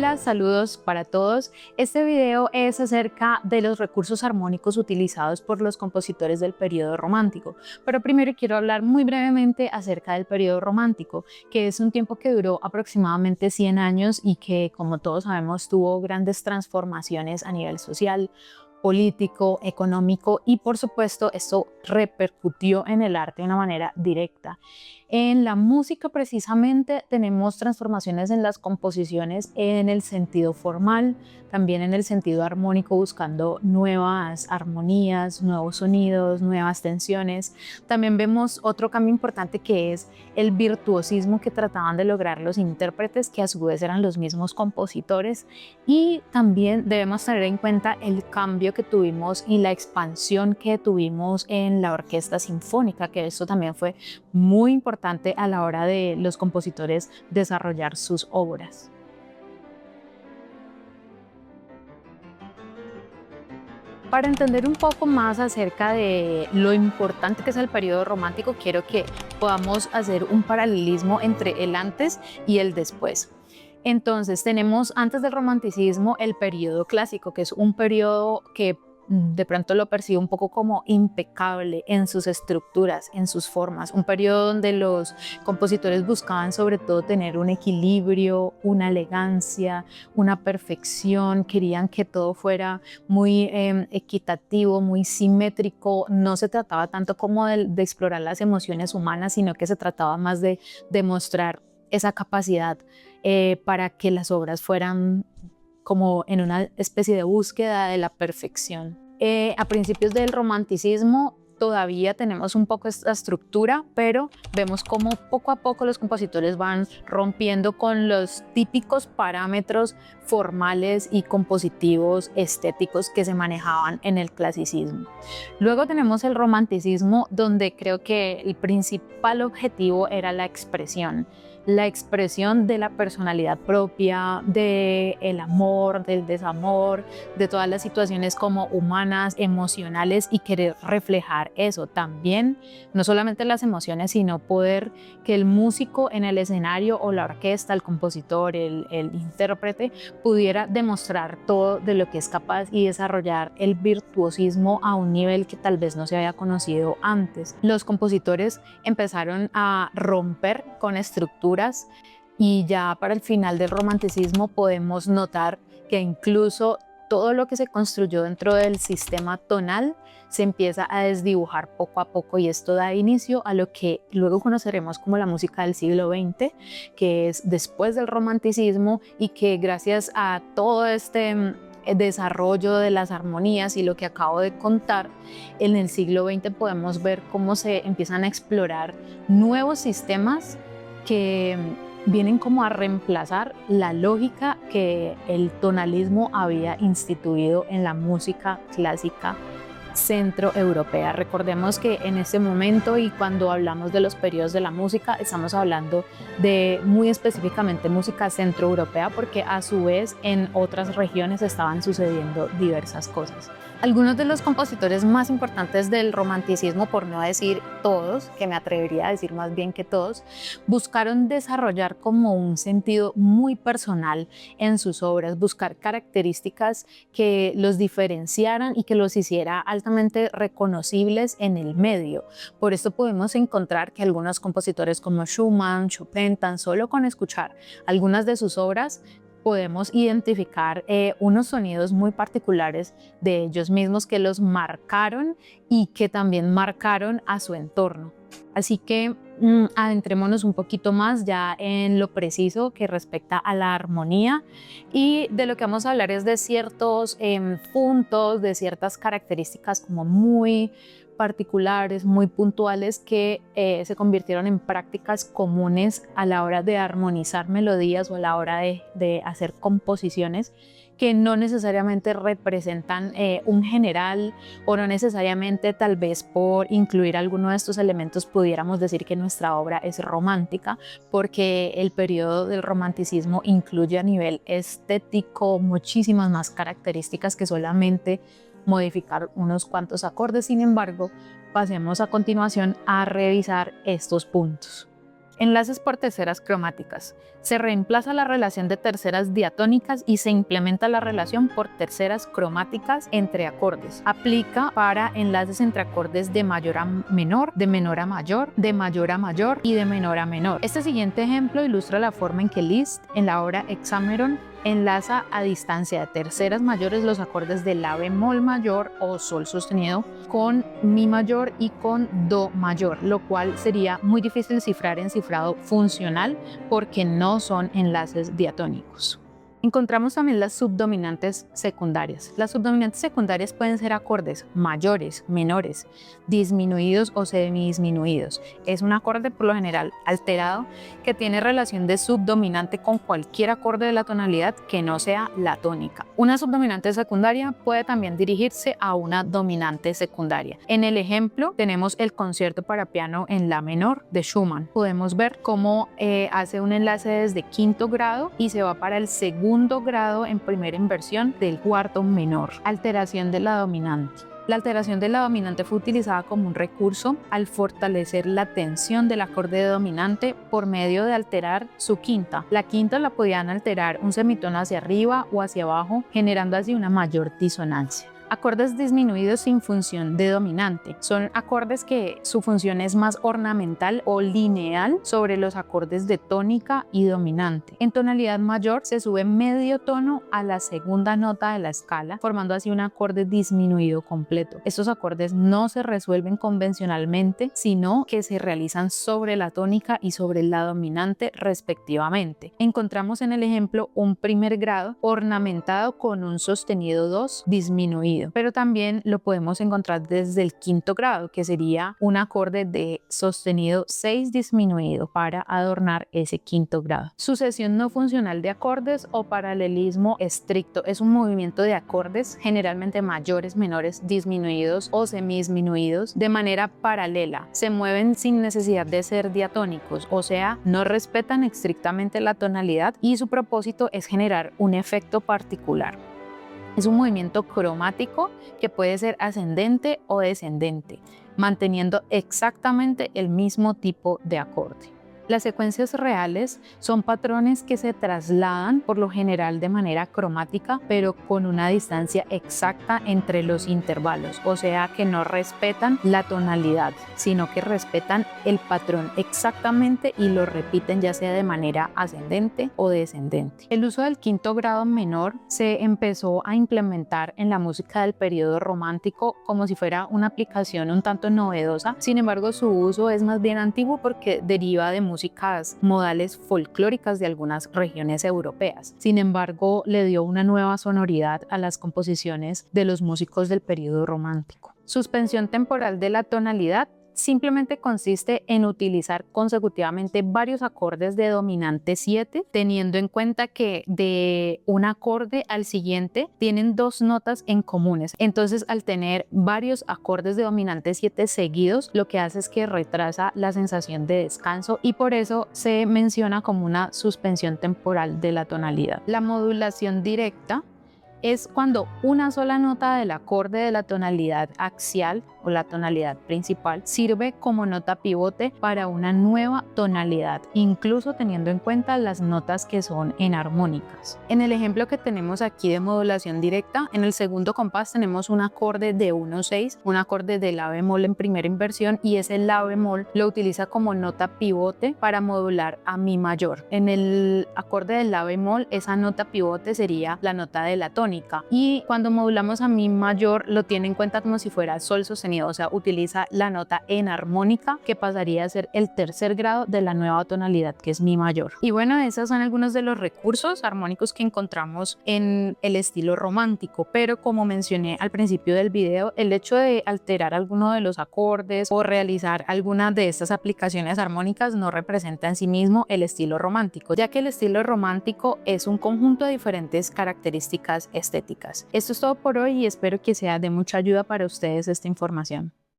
Hola, saludos para todos. Este video es acerca de los recursos armónicos utilizados por los compositores del periodo romántico. Pero primero quiero hablar muy brevemente acerca del periodo romántico, que es un tiempo que duró aproximadamente 100 años y que, como todos sabemos, tuvo grandes transformaciones a nivel social, político, económico y, por supuesto, esto repercutió en el arte de una manera directa. En la música, precisamente, tenemos transformaciones en las composiciones en el sentido formal, también en el sentido armónico, buscando nuevas armonías, nuevos sonidos, nuevas tensiones. También vemos otro cambio importante, que es el virtuosismo que trataban de lograr los intérpretes, que a su vez eran los mismos compositores. Y también debemos tener en cuenta el cambio que tuvimos y la expansión que tuvimos en la orquesta sinfónica, que esto también fue muy importante a la hora de los compositores desarrollar sus obras. Para entender un poco más acerca de lo importante que es el periodo romántico, quiero que podamos hacer un paralelismo entre el antes y el después. Entonces, tenemos antes del romanticismo el periodo clásico, que es un periodo que de pronto lo percibo un poco como impecable en sus estructuras, en sus formas, un periodo donde los compositores buscaban sobre todo tener un equilibrio, una elegancia, una perfección, querían que todo fuera muy equitativo, muy simétrico. No se trataba tanto como de explorar las emociones humanas, sino que se trataba más de demostrar esa capacidad para que las obras fueran como en una especie de búsqueda de la perfección. A principios del romanticismo todavía tenemos un poco esta estructura, pero vemos cómo poco a poco los compositores van rompiendo con los típicos parámetros formales y compositivos estéticos que se manejaban en el clasicismo. Luego tenemos el romanticismo, donde creo que el principal objetivo era la expresión de la personalidad propia, del amor, del desamor, de todas las situaciones como humanas, emocionales, y querer reflejar eso también, no solamente las emociones, sino poder que el músico en el escenario o la orquesta, el compositor, el intérprete, pudiera demostrar todo de lo que es capaz y desarrollar el virtuosismo a un nivel que tal vez no se había conocido antes. Los compositores empezaron a romper con estructuras y ya para el final del romanticismo podemos notar que incluso todo lo que se construyó dentro del sistema tonal se empieza a desdibujar poco a poco, y esto da inicio a lo que luego conoceremos como la música del siglo XX, que es después del romanticismo, y que gracias a todo este desarrollo de las armonías y lo que acabo de contar, en el siglo XX podemos ver cómo se empiezan a explorar nuevos sistemas que vienen como a reemplazar la lógica que el tonalismo había instituido en la música clásica centroeuropea. Recordemos que en ese momento, y cuando hablamos de los periodos de la música, estamos hablando de muy específicamente música centroeuropea, porque a su vez en otras regiones estaban sucediendo diversas cosas. Algunos de los compositores más importantes del romanticismo, por no decir todos, que me atrevería a decir más bien que todos, buscaron desarrollar como un sentido muy personal en sus obras, buscar características que los diferenciaran y que los hiciera altamente reconocibles en el medio. Por esto podemos encontrar que algunos compositores como Schumann, Chopin, tan solo con escuchar algunas de sus obras, podemos identificar unos sonidos muy particulares de ellos mismos que los marcaron y que también marcaron a su entorno. Así que adentrémonos un poquito más ya en lo preciso que respecta a la armonía, y de lo que vamos a hablar es de ciertos puntos, de ciertas características como muy particulares, muy puntuales, que se convirtieron en prácticas comunes a la hora de armonizar melodías o a la hora de hacer composiciones que no necesariamente representan un general, o no necesariamente tal vez por incluir alguno de estos elementos pudiéramos decir que nuestra obra es romántica, porque el periodo del romanticismo incluye a nivel estético muchísimas más características que solamente modificar unos cuantos acordes. Sin embargo, pasemos a continuación a revisar estos puntos. Enlaces por terceras cromáticas. Se reemplaza la relación de terceras diatónicas y se implementa la relación por terceras cromáticas entre acordes. Aplica para enlaces entre acordes de mayor a menor, de menor a mayor, de mayor a mayor y de menor a menor. Este siguiente ejemplo ilustra la forma en que Liszt, en la obra Hexameron, enlaza a distancia de terceras mayores los acordes de la bemol mayor o sol sostenido con mi mayor y con do mayor, lo cual sería muy difícil cifrar en cifrado funcional porque no son enlaces diatónicos. Encontramos también las subdominantes secundarias. Las subdominantes secundarias pueden ser acordes mayores, menores, disminuidos o semidisminuidos. Es un acorde por lo general alterado que tiene relación de subdominante con cualquier acorde de la tonalidad que no sea la tónica. Una subdominante secundaria puede también dirigirse a una dominante secundaria. En el ejemplo tenemos el concierto para piano en la menor de Schumann. Podemos ver cómo hace un enlace desde quinto grado y se va para el segundo grado en primera inversión del cuarto menor. Alteración de la dominante. La alteración de la dominante fue utilizada como un recurso al fortalecer la tensión del acorde dominante por medio de alterar su quinta. La quinta la podían alterar un semitono hacia arriba o hacia abajo, generando así una mayor disonancia. Acordes disminuidos sin función de dominante. Son acordes que su función es más ornamental o lineal sobre los acordes de tónica y dominante. En tonalidad mayor se sube medio tono a la segunda nota de la escala, formando así un acorde disminuido completo. Estos acordes no se resuelven convencionalmente, sino que se realizan sobre la tónica y sobre la dominante respectivamente. Encontramos en el ejemplo un primer grado ornamentado con un sostenido 2 disminuido. Pero también lo podemos encontrar desde el quinto grado, que sería un acorde de sostenido 6 disminuido para adornar ese quinto grado. Sucesión no funcional de acordes o paralelismo estricto es un movimiento de acordes generalmente mayores, menores, disminuidos o semidisminuidos de manera paralela. Se mueven sin necesidad de ser diatónicos, o sea, no respetan estrictamente la tonalidad y su propósito es generar un efecto particular. Es un movimiento cromático que puede ser ascendente o descendente, manteniendo exactamente el mismo tipo de acorde. Las secuencias reales son patrones que se trasladan por lo general de manera cromática, pero con una distancia exacta entre los intervalos, o sea que no respetan la tonalidad, sino que respetan el patrón exactamente y lo repiten ya sea de manera ascendente o descendente. El uso del quinto grado menor se empezó a implementar en la música del periodo romántico como si fuera una aplicación un tanto novedosa. Sin embargo, su uso es más bien antiguo porque deriva de músicas modales folclóricas de algunas regiones europeas. Sin embargo, le dio una nueva sonoridad a las composiciones de los músicos del periodo romántico. Suspensión temporal de la tonalidad simplemente consiste en utilizar consecutivamente varios acordes de dominante 7, teniendo en cuenta que de un acorde al siguiente tienen dos notas en comunes. Entonces, al tener varios acordes de dominante 7 seguidos, lo que hace es que retrasa la sensación de descanso y por eso se menciona como una suspensión temporal de la tonalidad. La modulación directa es cuando una sola nota del acorde de la tonalidad axial o la tonalidad principal sirve como nota pivote para una nueva tonalidad, incluso teniendo en cuenta las notas que son enarmónicas. En el ejemplo que tenemos aquí de modulación directa, en el segundo compás tenemos un acorde de 1/6, un acorde de la bemol en primera inversión y ese la bemol lo utiliza como nota pivote para modular a mi mayor. En el acorde de la bemol, esa nota pivote sería la nota de la tónica y cuando modulamos a mi mayor lo tiene en cuenta como si fuera sol sostenido, o sea, utiliza la nota enarmónica que pasaría a ser el tercer grado de la nueva tonalidad que es mi mayor. Y bueno, esos son algunos de los recursos armónicos que encontramos en el estilo romántico, pero como mencioné al principio del video, el hecho de alterar alguno de los acordes o realizar alguna de estas aplicaciones armónicas no representa en sí mismo el estilo romántico, ya que el estilo romántico es un conjunto de diferentes características estéticas. Esto es todo por hoy y espero que sea de mucha ayuda para ustedes esta información.